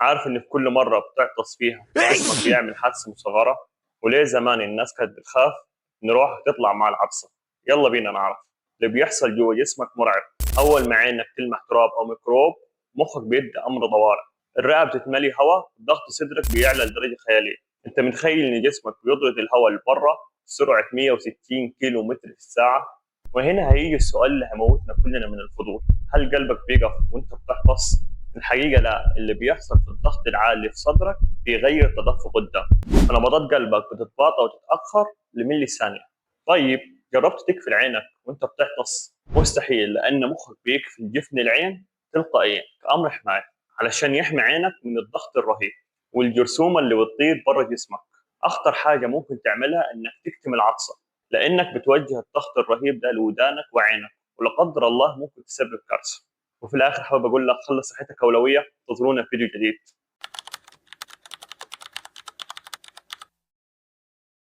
عارف إن في كل مرة بتعطس فيها جسمك بيعمل حادثة مصغرة؟ وليه زمان الناس كانت بتخاف إن روحك تطلع مع العطسة؟ يلا بينا نعرف. اللي بيحصل جوا جسمك مرعب. أول ما عينك تلمح تراب أو ميكروب مخك بيدي أمر طوارئ. الرئة بتتملي هواء، ضغط صدرك بيعلى لدرجة خيالية. أنت متخيل إن جسمك بيطرد الهواء لبره بسرعة 160 كيلو متر في الساعة؟ وهنا هيجي السؤال اللي هيموتنا كلنا من الفضول. هل قلبك بيقف وأنت بتعطس؟ الحقيقة لا، اللي بيحصل في الضغط العالي في صدرك بيغير تدفق الدم، فنبضات قلبك بتتباطأ وتتأخر لملي ثانية. طيب، جربت تقفل عينك وانت بتعطس؟ مستحيل، لأن مخك بيقفل جفن العين تلقائيا كأمر حماية، علشان يحمي عينك من الضغط الرهيب والجرثومة اللي بتطير برا جسمك. أخطر حاجة ممكن تعملها إنك تكتم العطسة، لأنك بتوجه الضغط الرهيب ده لودانك وعينك، ولا قدر الله ممكن تسبب كارثة. وفي الآخر حابب أقول لك خلي صحتك أولوية، انتظرونا في فيديو جديد.